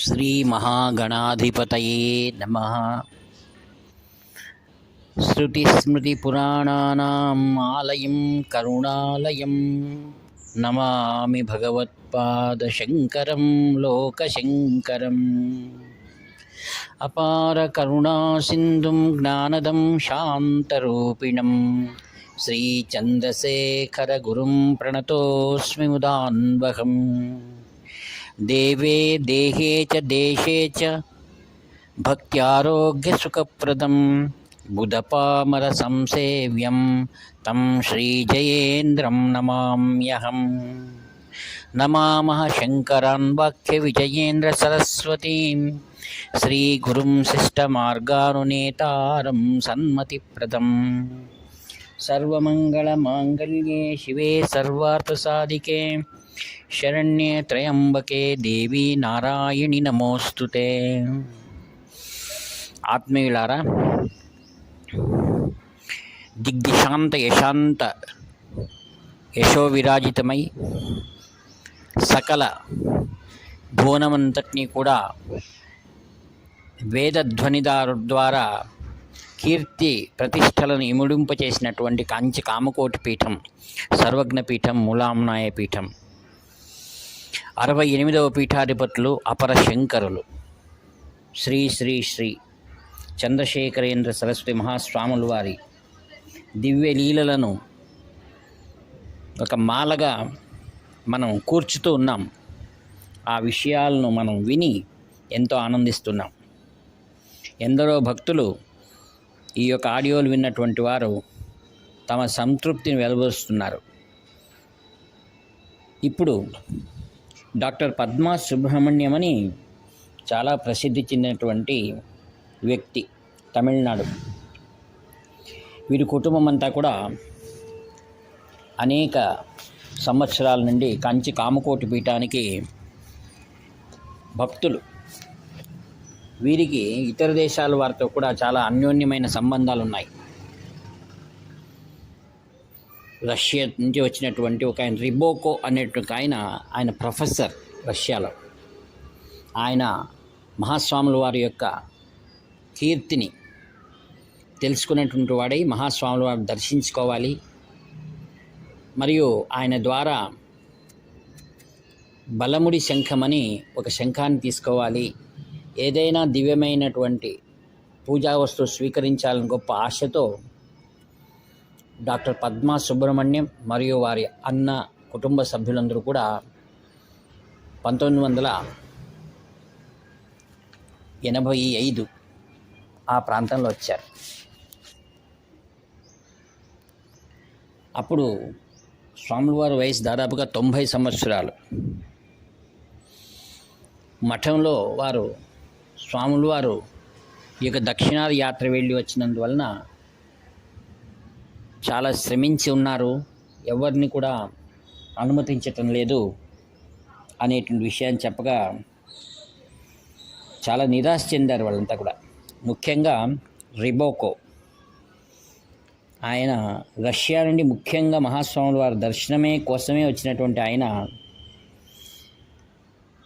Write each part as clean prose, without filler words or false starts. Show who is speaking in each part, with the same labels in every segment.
Speaker 1: శ్రీ మహాగణాధిపతయే నమః. శృతిస్మృతిపురాణానాం ఆలయం కరుణాలయం నమామి భగవత్పాదశంకరం లోకశంకరం. అపార కరుణాసింధుం జ్ఞానదం శాంతరూపిణం శ్రీచంద్రశేఖరగురుం ప్రణతోస్మి ముదాన్వహం. దేవే దేహే చ దేశే చ భక్త్యారోగ్యసుఖప్రదం బుధపామర సంసేవ్యం తం శ్రీజయేంద్రం నమామ్యహం. నమామః శంకరాన్ వాక్య విజయేంద్ర సరస్వతీం శ్రీగురుం శిష్టమార్గానునేతారం సన్మతిప్రదం. సర్వమంగళమాంగళ్యే శివే సర్వార్థసాధికే శరణ్యే త్రయంబకే దేవి నారాయణి నమోస్తుతే. ఆత్మీయులారా, దిగ్దిశాంత యశాంత యశోవిరాజితమై సకల భువనమంతటినీ కూడా వేదధ్వనిదారు ద్వారా కీర్తి ప్రతిష్టలను ఇముడింపచేసినటువంటి కాంచి కామకోటి పీఠం, సర్వజ్ఞ పీఠం, మూలాంనాయ పీఠం, 68వ పీఠాధిపతులు అపర శంకరులు శ్రీ శ్రీ శ్రీ చంద్రశేఖరేంద్ర సరస్వతి మహాస్వాముల వారి దివ్య లీలలను ఒక మాలగా మనం కూర్చుతూ ఉన్నాం. ఆ విషయాలను మనం విని ఎంతో ఆనందిస్తున్నాం. ఎందరో భక్తులు ఈ యొక్క ఆడియోలు విన్నటువంటి వారు తమ సంతృప్తిని వెలువరుస్తున్నారు. ఇప్పుడు డాక్టర్ పద్మా సుబ్రహ్మణ్యం అని చాలా ప్రసిద్ధి చెందినటువంటి వ్యక్తి, తమిళనాడు. వీరి కుటుంబం అంతా కూడా అనేక సంవత్సరాల నుండి కంచి కామకోటి పీఠానికి భక్తులు. వీరికి ఇతర దేశాల వారితో కూడా చాలా అన్యోన్యమైన సంబంధాలు ఉన్నాయి. రష్యా నుంచి వచ్చినటువంటి ఒక ఆయన రిబోకో అనేటువంటి ఆయన ప్రొఫెసర్ రష్యాలో. ఆయన మహాస్వాముల వారి యొక్క కీర్తిని తెలుసుకున్నటువంటి వాడై మహాస్వాముల వారిని దర్శించుకోవాలి, మరియు ఆయన ద్వారా బలముడి శంఖమని ఒక శంఖాన్ని తీసుకోవాలి, ఏదైనా దివ్యమైనటువంటి పూజా వస్తువు స్వీకరించాలని గొప్ప ఆశతో డాక్టర్ పద్మా సుబ్రహ్మణ్యం మరియు వారి అన్న కుటుంబ సభ్యులందరూ కూడా 1985 ఆ ప్రాంతంలో వచ్చారు. అప్పుడు స్వాముల వారి వయసు దాదాపుగా 90 సంవత్సరాలు. మఠంలో స్వాముల వారు ఈ యొక్క దక్షిణాది యాత్ర వెళ్ళి వచ్చినందువలన చాలా శ్రమించి ఉన్నారు, ఎవరిని కూడా అనుమతించటం లేదు అనేటువంటి విషయాన్ని చెప్పగా చాలా నిరాశ చెందారు వాళ్ళంతా కూడా. ముఖ్యంగా రిబోకో, ఆయన రష్యా నుండి ముఖ్యంగా మహాస్వాముల వారి దర్శనమే కోసమే వచ్చినటువంటి ఆయన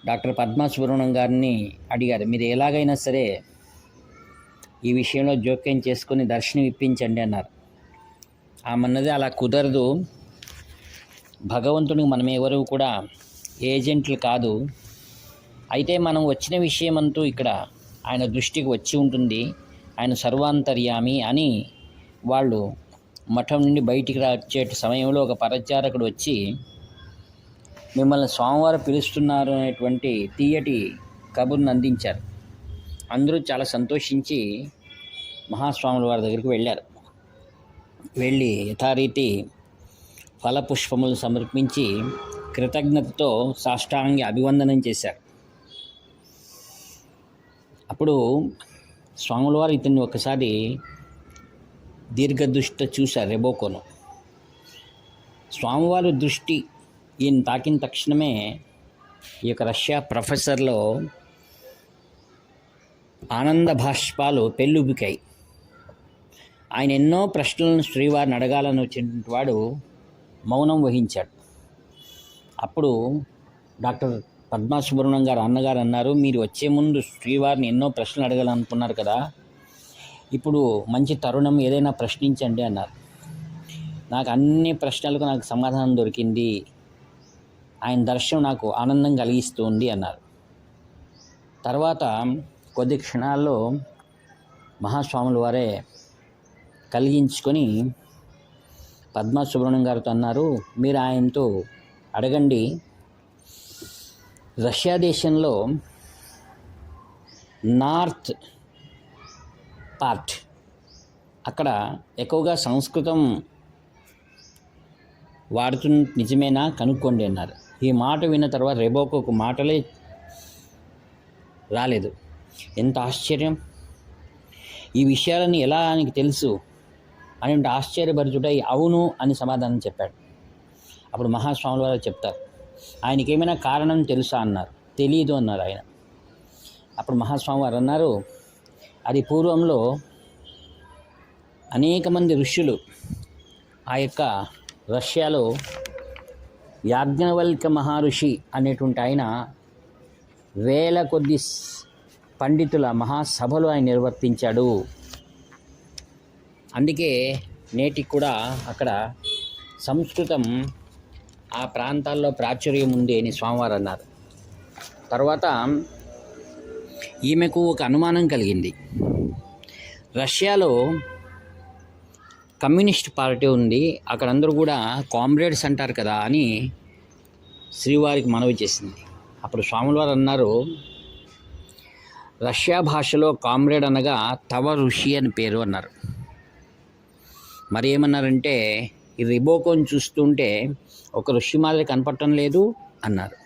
Speaker 1: డాక్టర్ పద్మా సుబ్రహ్మణ్యం గారిని అడిగారు, మీరు ఎలాగైనా సరే ఈ విషయంలో జోక్యం చేసుకొని దర్శనం ఇప్పించండి అన్నారు. ఆమెన్నది అలా కుదరదు, భగవంతునికి మనం ఎవరు కూడా ఏజెంట్లు కాదు, అయితే మనం వచ్చిన విషయం అంటూ ఇక్కడ ఆయన దృష్టికి వచ్చి ఉంటుంది, ఆయన సర్వాంతర్యామి అని వాళ్ళు మఠం నుండి బయటికి వచ్చే సమయంలో ఒక పరిచారకుడు వచ్చి మిమ్మల్ని స్వామివారు పిలుస్తున్నారు అనేటువంటి తీయటి కబుర్ను అందించారు. అందరూ చాలా సంతోషించి మహాస్వాముల వారి దగ్గరికి వెళ్ళారు. వెళ్ళి యథారీతి ఫలపుష్పములు సమర్పించి కృతజ్ఞతతో సాష్టాంగ అభివందనం చేశారు. అప్పుడు స్వాముల వారు ఇతన్ని ఒకసారి దీర్ఘదృష్టితో చూశారు, రెబోకోను. స్వామివారి దృష్టి ఈయన తాకిన తక్షణమే ఈ యొక్క రష్యా ప్రొఫెసర్లో ఆనంద భాష్పాలు పెళ్ళుబికాయి. ఆయన ఎన్నో ప్రశ్నలను శ్రీవారిని అడగాలని వచ్చినటువంటి వాడు మౌనం వహించాడు. అప్పుడు డాక్టర్ పద్మా సుబ్రహ్మణ్యం గారు అన్నగారు అన్నారు, మీరు వచ్చే ముందు శ్రీవారిని ఎన్నో ప్రశ్నలు అడగాలనుకున్నారు కదా, ఇప్పుడు మంచి తరుణం, ఏదైనా ప్రశ్నించండి అన్నారు. నాకు అన్ని ప్రశ్నలకు నాకు సమాధానం దొరికింది, ఆయన దర్శనం నాకు ఆనందం కలిగిస్తుంది అన్నారు. తర్వాత కొద్ది క్షణాల్లో మహాస్వాముల వారే కలిగించుకొని పద్మా సుబ్రహ్మణ్యం గారితో అన్నారు, మీరు ఆయనతో అడగండి, రష్యా దేశంలో నార్త్ పార్ట్ అక్కడ ఎక్కువగా సంస్కృతం నిజమేనా కనుక్కోండి అన్నారు. ఈ మాట విన్న తర్వాత రెబోకోకు మాటలే రాలేదు. ఎంత ఆశ్చర్యం! ఈ విషయాలని ఎలా ఆయనకి తెలుసు అని ఆశ్చర్యభరితుడై అవును అని సమాధానం చెప్పాడు. అప్పుడు మహాస్వాముల వారు చెప్తారు, ఆయనకి ఏమైనా కారణం తెలుసా అన్నారు. తెలియదు అన్నారు ఆయన. అప్పుడు మహాస్వామి వారు అన్నారు, అది పూర్వంలో అనేక మంది ఋషులు ఆ యొక్క రష్యాలో యాజ్ఞవల్క్య మహర్షి అనేటువంటి ఆయన వేల కొద్ది పండితుల మహాసభలు ఆయన నిర్వర్తించాడు. అందుకే నేటికి కూడా అక్కడ సంస్కృతం ఆ ప్రాంతాల్లో ప్రాచుర్యం ఉంది అని స్వామివారు అన్నారు. తర్వాత ఈమెకు ఒక అనుమానం కలిగింది. రష్యాలో కమ్యూనిస్ట్ పార్టీ ఉంది, అక్కడ అందరూ కూడా కామ్రేడ్స్ అంటారు కదా అని శ్రీవారికి మనవి చేసింది. అప్పుడు స్వాముల వారు అన్నారు, రష్యా భాషలో కామ్రేడ్ అనగా తవ ఋషి అని పేరు అన్నారు. మరి ఏమన్నారంటే, ఈ రిబోకోని చూస్తుంటే ఒక ఋషి మాదిరి కనపడటం లేదు అన్నారు.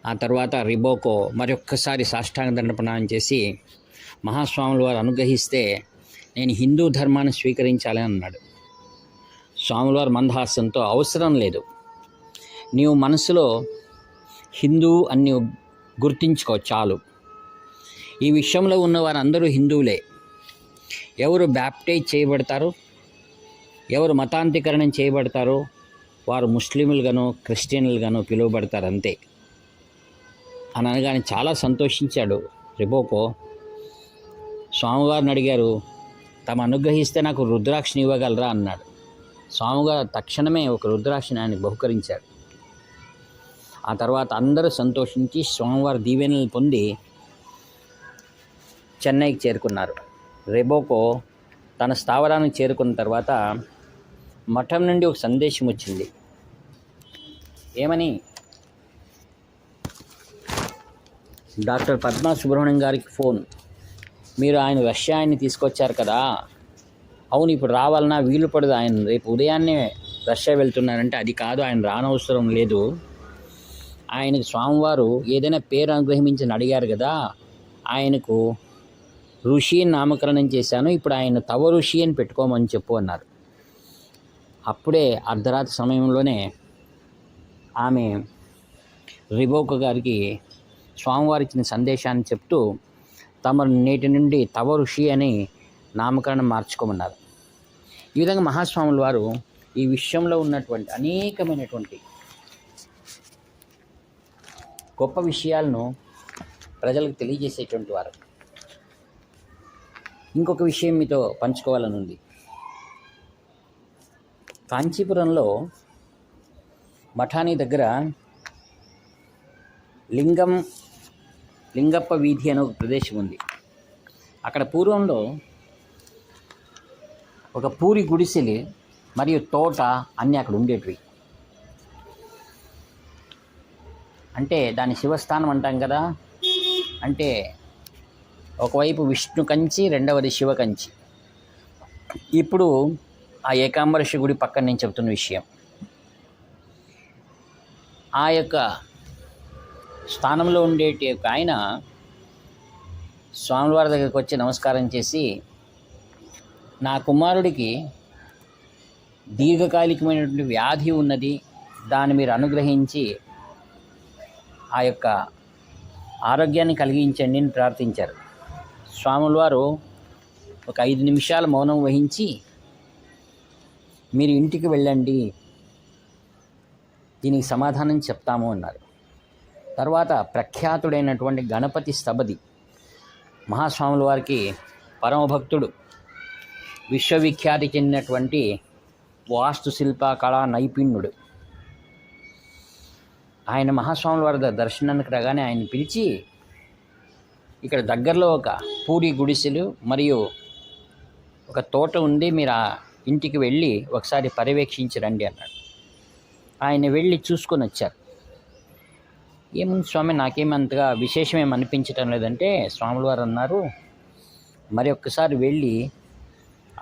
Speaker 1: ఆ తర్వాత రిబోకో మరొక్కసారి సాష్టాంగ దండ ప్రణామం చేసి మహాస్వాముల వారు అనుగ్రహిస్తే నేను హిందూ ధర్మాన్ని స్వీకరించాలని అన్నాడు. స్వాముల వారు మందహాసంతో, అవసరం లేదు, నీవు మనసులో హిందూ అని గుర్తించుకో చాలు. ఈ విషయంలో ఉన్న వారందరూ హిందువులే. ఎవరు బ్యాప్టైజ్ చేయబడతారు, ఎవరు మతాంతీకరణం చేయబడతారో వారు ముస్లింలుగానో క్రిస్టియన్లుగానో పిలువబడతారు అంతే అని అనగానే చాలా సంతోషించాడు రిబోకో. స్వామివారిని అడిగారు, తమ అనుగ్రహిస్తే నాకు రుద్రాక్షని ఇవ్వగలరా అన్నాడు. స్వామివారు తక్షణమే ఒక రుద్రాక్షని ఆయనకు బహుకరించాడు. ఆ తర్వాత అందరూ సంతోషించి స్వామివారి దీవెనలు పొంది చెన్నైకి చేరుకున్నారు. రెబోకో తన స్థావరానికి చేరుకున్న తర్వాత మఠం నుండి ఒక సందేశం వచ్చింది. ఏమని, డాక్టర్ పద్మా సుబ్రహ్మణ్యం గారికి ఫోన్, మీరు ఆయన రష్యా ఆయన్ని తీసుకొచ్చారు కదా, అవును ఇప్పుడు రావాలన్నా వీలు పడదు, ఆయన రేపు ఉదయాన్నే రష్యా వెళ్తున్నారంటే అది కాదు, ఆయన రానవసరం లేదు, ఆయనకు స్వామివారు ఏదైనా పేరు అనుగ్రహించని అడిగారు కదా, ఆయనకు ఋషి నామకరణం చేశాను, ఇప్పుడు ఆయన తవ ఋషి అని పెట్టుకోమని చెప్పు అన్నారు. అప్పుడే అర్ధరాత్రి సమయంలోనే ఆమె రిబోకో గారికి స్వామివారి ఇచ్చిన సందేశాన్ని చెప్తూ తమ నేటి నుండి తవ ఋషి అని నామకరణం మార్చుకోమన్నారు. ఈ విధంగా మహాస్వాముల వారు ఈ విషయంలో ఉన్నటువంటి అనేకమైనటువంటి గొప్ప విషయాలను ప్రజలకు తెలియజేసేటువంటి వారు. ఇంకొక విషయం మీతో పంచుకోవాలని ఉంది. కాంచీపురంలో మఠాని దగ్గర లింగప్ప వీధి అనే ఒక ప్రదేశం ఉంది. అక్కడ పూర్వంలో ఒక పూరి గుడిసెలు మరియు తోట అన్నీ అక్కడ ఉండేటివి. అంటే దాని శివస్థానం అంటాం కదా, అంటే ఒకవైపు విష్ణు కంచి, రెండవది శివ కంచి. ఇప్పుడు ఆ ఏకాంబరేశ్వర గుడి పక్కన నేను చెబుతున్న విషయం, ఆ యొక్క స్థానంలో ఉండేటి యొక్క ఆయన స్వామివారి దగ్గరికి వచ్చి నమస్కారం చేసి, నా కుమారుడికి దీర్ఘకాలికమైనటువంటి వ్యాధి ఉన్నది, దాన్ని మీరు అనుగ్రహించి ఆ యొక్క ఆరోగ్యాన్ని కలిగించండి అని ప్రార్థించారు. స్వాముల వారు ఒక 5 నిమిషాల మౌనం వహించి, మీరు ఇంటికి వెళ్ళండి, దీనికి సమాధానం చెప్తాము అన్నారు. తర్వాత ప్రఖ్యాతుడైనటువంటి గణపతి స్థపతి మహాస్వాముల వారికి పరమభక్తుడు, విశ్వవిఖ్యాతి చెందినటువంటి వాస్తుశిల్ప కళా నైపుణ్యుడు. ఆయన మహాస్వాముల వారి దర్శనానికి రాగానే ఆయన పిలిచి, ఇక్కడ దగ్గరలో ఒక పూరి గుడిసెలు మరియు ఒక తోట ఉంది, మీరు ఆ ఇంటికి వెళ్ళి ఒకసారి పర్యవేక్షించి రండి అన్నాడు. ఆయన వెళ్ళి చూసుకొని వచ్చారు. ఏముంది స్వామి, నాకేమంతగా విశేషమేమి అనిపించటం లేదంటే స్వాముల వారు అన్నారు, మరి ఒక్కసారి వెళ్ళి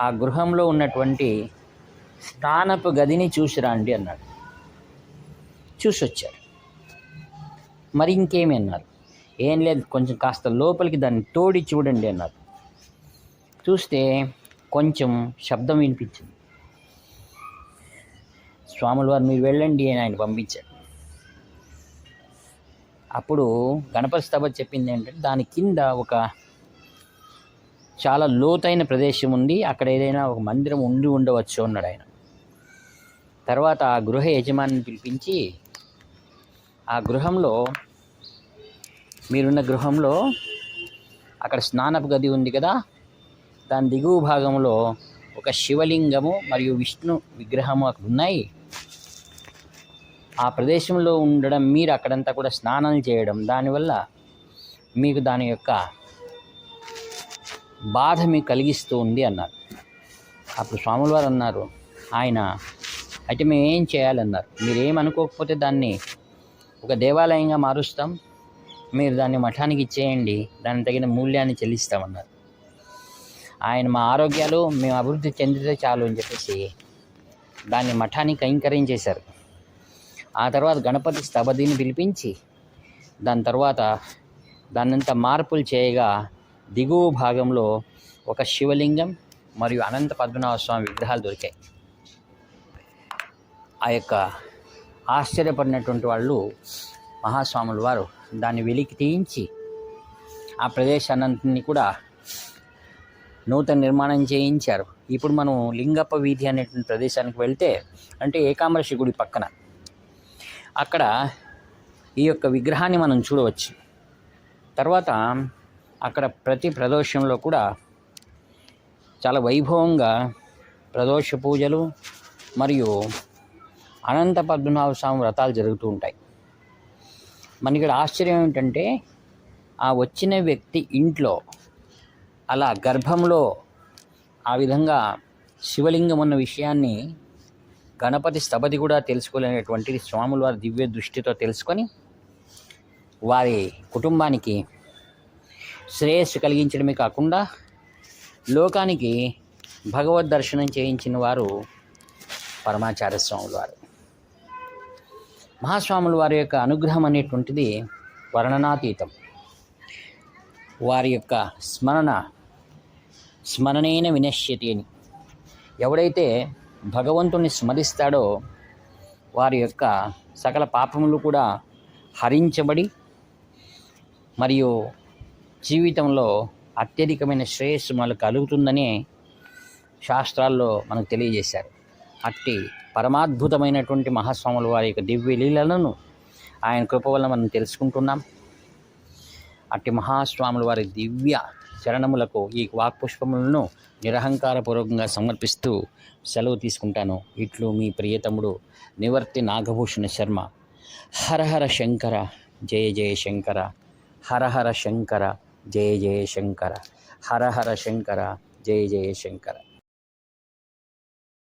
Speaker 1: ఆ గృహంలో ఉన్నటువంటి స్నానపు గదిని చూసిరండి అన్నాడు. చూసొచ్చారు. మరి ఇంకేమి అన్నారు. ఏం లేదు, కొంచెం కాస్త లోపలికి దాన్ని తోడి చూడండి అన్నారు. చూస్తే కొంచెం శబ్దం వినిపించింది. స్వాముల వారు మీరు వెళ్ళండి అని ఆయన పంపించారు. అప్పుడు గణపతి స్థపతి చెప్పింది ఏంటంటే, దాని కింద ఒక చాలా లోతైన ప్రదేశం ఉంది, అక్కడ ఏదైనా ఒక మందిరం ఉండవచ్చు అన్నాడు ఆయన. తర్వాత ఆ గృహ యజమానిని పిలిపించి, ఆ గృహంలో, మీరున్న గృహంలో అక్కడ స్నానపు గది ఉంది కదా, దాని దిగువ భాగంలో ఒక శివలింగము మరియు విష్ణు విగ్రహము అక్కడ ఉన్నాయి. ఆ ప్రదేశంలో ఉండడం, మీరు అక్కడంతా కూడా స్నానాలు చేయడం, దానివల్ల మీకు దాని యొక్క బాధ మీకు కలిగిస్తూ ఉంది అన్నారు. అప్పుడు స్వాముల వారు అన్నారు, ఆయన అయితే మేము ఏం చేయాలన్నారు. మీరేమనుకోకపోతే దాన్ని ఒక దేవాలయంగా మారుస్తాం, మీరు దాన్ని మఠానికి ఇచ్చేయండి, దానికి తగిన మూల్యాన్ని చెల్లిస్తామన్నారు. ఆయన మా ఆరోగ్యాలు మేము అభివృద్ధి చెందితే చాలు అని చెప్పేసి దాన్ని మఠానికి కైంకర్యం. ఆ తర్వాత గణపతి స్థపతిని పిలిపించి దాని తర్వాత దాన్నంతా మార్పులు చేయగా దిగువ భాగంలో ఒక శివలింగం మరియు అనంత పద్మనాభ స్వామి విగ్రహాలు దొరికాయి. ఆ యొక్క ఆశ్చర్యపడినటువంటి వాళ్ళు మహాస్వాముల వారు దాన్ని వెలికి తీయించి ఆ ప్రదేశాన్నంటిని కూడా నూతన నిర్మాణం చేయించారు. ఇప్పుడు మనం లింగప్ప వీధి అనేటువంటి ప్రదేశానికి వెళ్తే, అంటే ఏకాంబరేశ్వర గుడి పక్కన, అక్కడ ఈ యొక్క విగ్రహాన్ని మనం చూడవచ్చు. తర్వాత అక్కడ ప్రతి ప్రదోషంలో కూడా చాలా వైభవంగా ప్రదోష పూజలు మరియు అనంత పద్మనాభ స్వామి వ్రతాలు జరుగుతూ ఉంటాయి. మనకి ఇక్కడ ఆశ్చర్యం ఏమిటంటే, ఆ వచ్చిన వ్యక్తి ఇంట్లో అలా గర్భంలో ఆ విధంగా శివలింగం ఉన్న విషయాన్ని గణపతి స్థపతి కూడా తెలుసుకోలేనటువంటి స్వాముల వారి దివ్య దృష్టితో తెలుసుకొని వారి కుటుంబానికి శ్రేయస్సు కలిగించడమే కాకుండా లోకానికి భగవద్ దర్శనం చేయించిన వారు పరమాచార్య స్వాముల వారు. మహాస్వాముల వారి యొక్క అనుగ్రహం అనేటువంటిది వర్ణనాతీతం. వారి యొక్క స్మరణేన వినశ్యతి అని, ఎవడైతే భగవంతుణ్ణి స్మరిస్తాడో వారి యొక్క సకల పాపములు కూడా హరించబడి మరియు జీవితంలో అత్యధికమైన శ్రేయస్సు మనకు కలుగుతుందని శాస్త్రాల్లో మనకు తెలియజేశారు. అట్టి పరమాద్భుతమైనటువంటి మహాస్వాముల వారి యొక్క దివ్య లీలలను ఆయన కృప వల్ల మనం తెలుసుకుంటున్నాం. అట్టి మహాస్వాముల వారి దివ్య చరణములకు ఈ వాక్పుష్పములను నిరహంకారపూర్వకంగా సమర్పిస్తూ సెలవు తీసుకుంటాను. ఇట్లు మీ ప్రియతముడు నివర్తి నాగభూషణ శర్మ. హరహర శంకర జయ జయ శంకర, హరహర శంకర జయ జయ శంకర, హరహర శంకర జయ జయ శంకర.